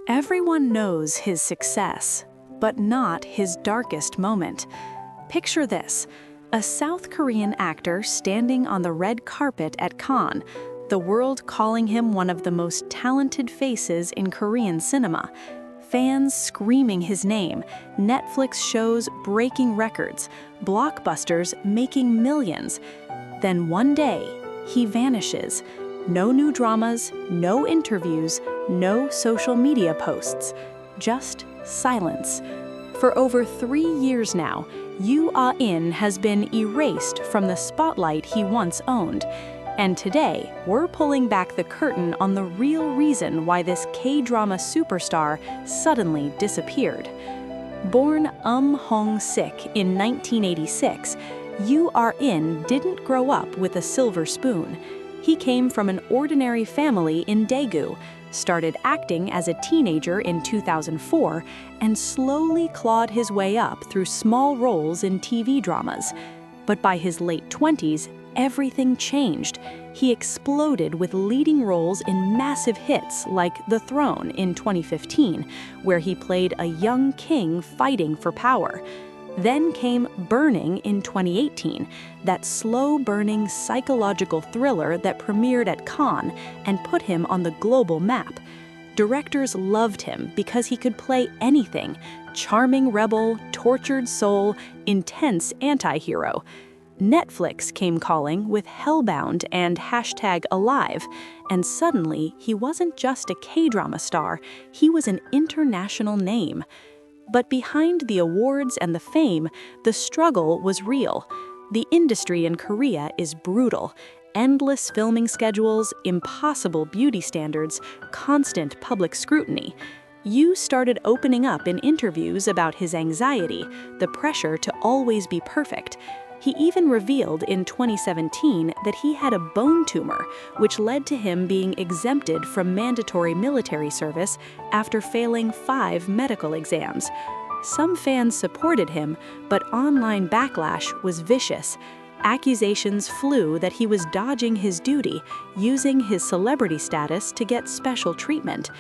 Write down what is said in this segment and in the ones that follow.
Everyone knows his success, but not his darkest moment. Picture this: a South Korean actor standing on the red carpet at Cannes, the world calling him one of the most talented faces in Korean cinema. Fans screaming his name, Netflix shows breaking records, blockbusters making millions. Then one day, he vanishes. No new dramas, no interviews, no social media posts. Just silence. For over 3 years now, Yoo Ah-in has been erased from the spotlight he once owned. And today, we're pulling back the curtain on the real reason why this K-drama superstar suddenly disappeared. Born Hong-sik in 1986, Yoo Ah-in didn't grow up with a silver spoon. He came from an ordinary family in Daegu, started acting as a teenager in 2004, and slowly clawed his way up through small roles in TV dramas. But by his late 20s, everything changed. He exploded with leading roles in massive hits like The Throne in 2015, where he played a young king fighting for power. Then came Burning in 2018, that slow-burning psychological thriller that premiered at Cannes and put him on the global map. Directors loved him because he could play anything: charming rebel, tortured soul, intense anti-hero. Netflix came calling with Hellbound and #Alive, and suddenly he wasn't just a K-drama star, he was an international name. But behind the awards and the fame, the struggle was real. The industry in Korea is brutal. Endless filming schedules, impossible beauty standards, constant public scrutiny. Yoo started opening up in interviews about his anxiety, the pressure to always be perfect. He even revealed in 2017 that he had a bone tumor, which led to him being exempted from mandatory military service after failing 5 medical exams. Some fans supported him, but online backlash was vicious. Accusations flew that he was dodging his duty, using his celebrity status to get special treatment.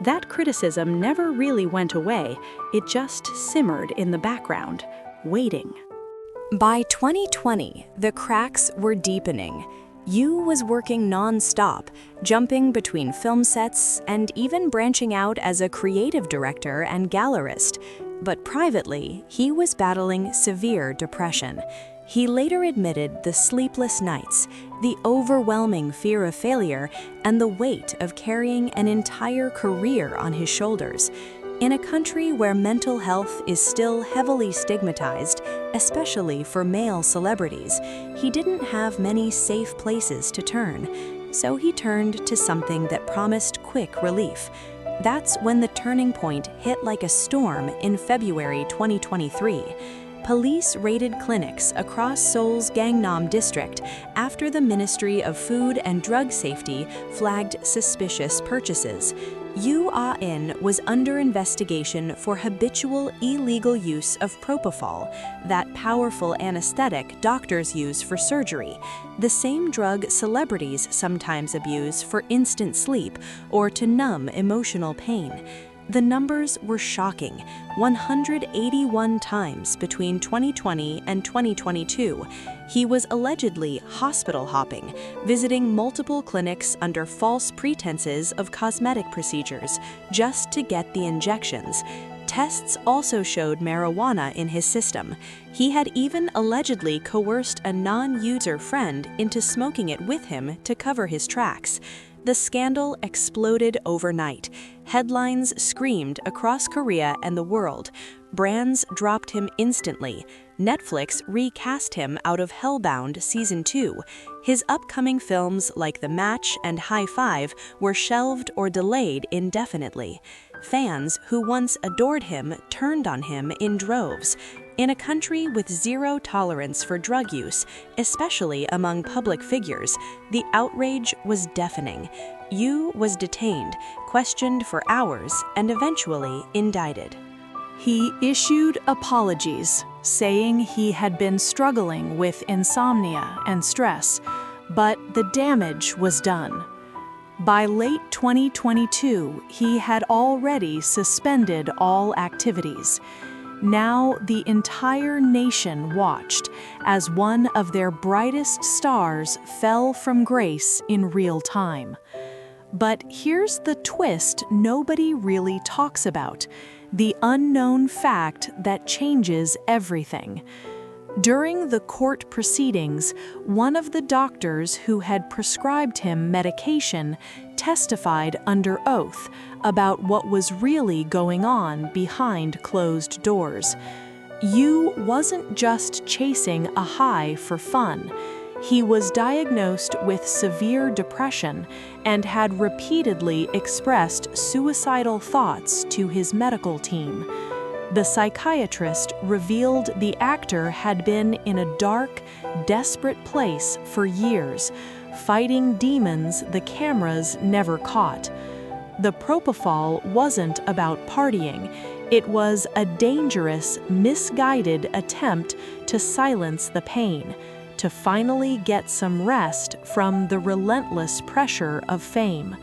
That criticism never really went away, it just simmered in the background, waiting. By 2020, the cracks were deepening. Yoo was working non-stop, jumping between film sets and even branching out as a creative director and gallerist. But privately, he was battling severe depression. He later admitted the sleepless nights, the overwhelming fear of failure, and the weight of carrying an entire career on his shoulders. In a country where mental health is still heavily stigmatized, especially for male celebrities, he didn't have many safe places to turn. So he turned to something that promised quick relief. That's when the turning point hit like a storm in February 2023. Police raided clinics across Seoul's Gangnam district after the Ministry of Food and Drug Safety flagged suspicious purchases. Yoo Ah-in was under investigation for habitual illegal use of propofol, that powerful anesthetic doctors use for surgery, the same drug celebrities sometimes abuse for instant sleep or to numb emotional pain. The numbers were shocking: 181 times between 2020 and 2022. He was allegedly hospital hopping, visiting multiple clinics under false pretenses of cosmetic procedures, just to get the injections. Tests also showed marijuana in his system. He had even allegedly coerced a non-user friend into smoking it with him to cover his tracks. The scandal exploded overnight. Headlines screamed across Korea and the world. Brands dropped him instantly. Netflix recast him out of Hellbound Season 2. His upcoming films like The Match and High Five were shelved or delayed indefinitely. Fans who once adored him turned on him in droves. In a country with zero tolerance for drug use, especially among public figures, the outrage was deafening. Yoo was detained, questioned for hours, and eventually indicted. He issued apologies, saying he had been struggling with insomnia and stress, but the damage was done. By late 2022, he had already suspended all activities. Now the entire nation watched as one of their brightest stars fell from grace in real time. But here's the twist nobody really talks about, the unknown fact that changes everything. During the court proceedings, one of the doctors who had prescribed him medication testified under oath about what was really going on behind closed doors. Yu wasn't just chasing a high for fun. He was diagnosed with severe depression and had repeatedly expressed suicidal thoughts to his medical team. The psychiatrist revealed the actor had been in a dark, desperate place for years, fighting demons the cameras never caught. The propofol wasn't about partying. It was a dangerous, misguided attempt to silence the pain, to finally get some rest from the relentless pressure of fame.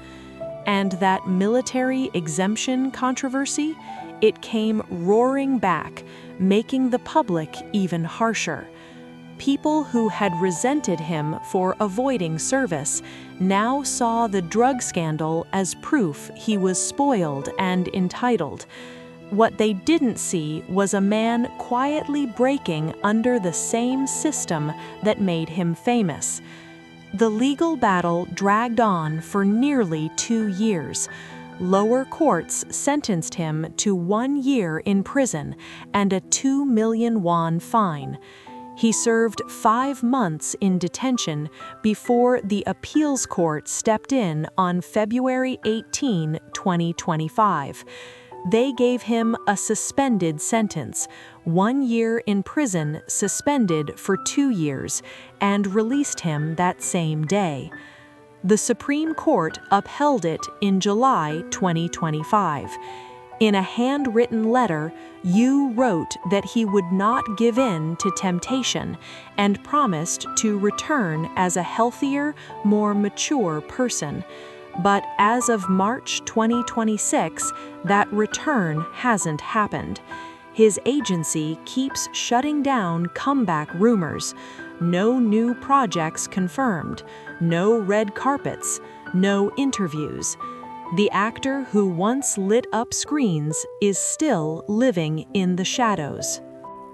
And that military exemption controversy? It came roaring back, making the public even harsher. People who had resented him for avoiding service now saw the drug scandal as proof he was spoiled and entitled. What they didn't see was a man quietly breaking under the same system that made him famous. The legal battle dragged on for nearly 2 years. Lower courts sentenced him to 1 year in prison and a 2 million won fine. He served 5 months in detention before the appeals court stepped in on February 18, 2025. They gave him a suspended sentence, 1 year in prison suspended for 2 years, and released him that same day. The Supreme Court upheld it in July 2025. In a handwritten letter, Yu wrote that he would not give in to temptation and promised to return as a healthier, more mature person. But as of March 2026, that return hasn't happened. His agency keeps shutting down comeback rumors. No new projects confirmed, no red carpets, no interviews. The actor who once lit up screens is still living in the shadows.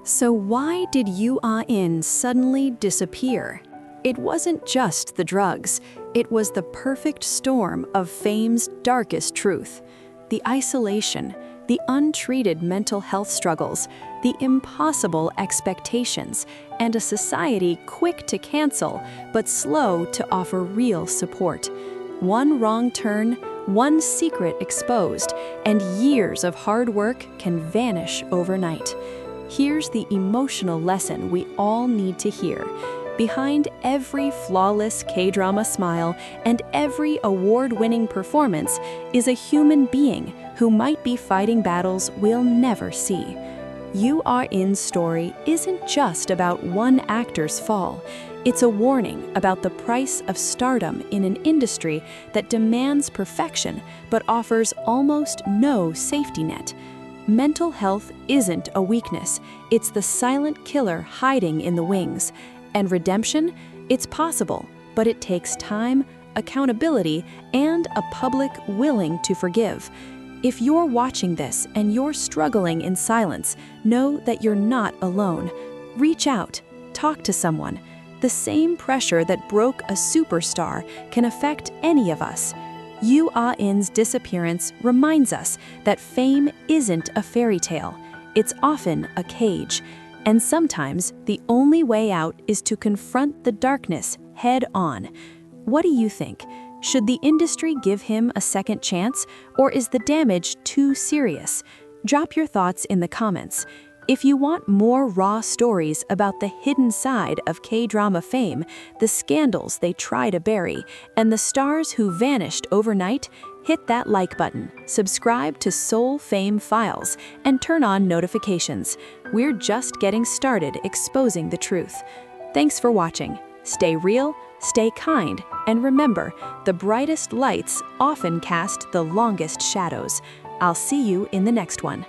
So why did Yu Ah-in suddenly disappear? It wasn't just the drugs. It was the perfect storm of fame's darkest truth. The isolation, the untreated mental health struggles, the impossible expectations, and a society quick to cancel but slow to offer real support. One wrong turn, one secret exposed, and years of hard work can vanish overnight. Here's the emotional lesson we all need to hear. Behind every flawless K-drama smile and every award-winning performance is a human being who might be fighting battles we'll never see. Yu Ah-in's story isn't just about one actor's fall. It's a warning about the price of stardom in an industry that demands perfection but offers almost no safety net. Mental health isn't a weakness. It's the silent killer hiding in the wings. And redemption? It's possible, but it takes time, accountability, and a public willing to forgive. If you're watching this and you're struggling in silence, know that you're not alone. Reach out, talk to someone. The same pressure that broke a superstar can affect any of us. Yu Ah-in's disappearance reminds us that fame isn't a fairy tale. It's often a cage. And sometimes the only way out is to confront the darkness head on. What do you think? Should the industry give him a second chance, or is the damage too serious? Drop your thoughts in the comments. If you want more raw stories about the hidden side of K-drama fame, the scandals they try to bury, and the stars who vanished overnight, hit that like button, subscribe to Seoul Fame Files, and turn on notifications. We're just getting started exposing the truth. Thanks for watching. Stay real, Stay kind, and remember, the brightest lights often cast the longest shadows. I'll see you in the next one.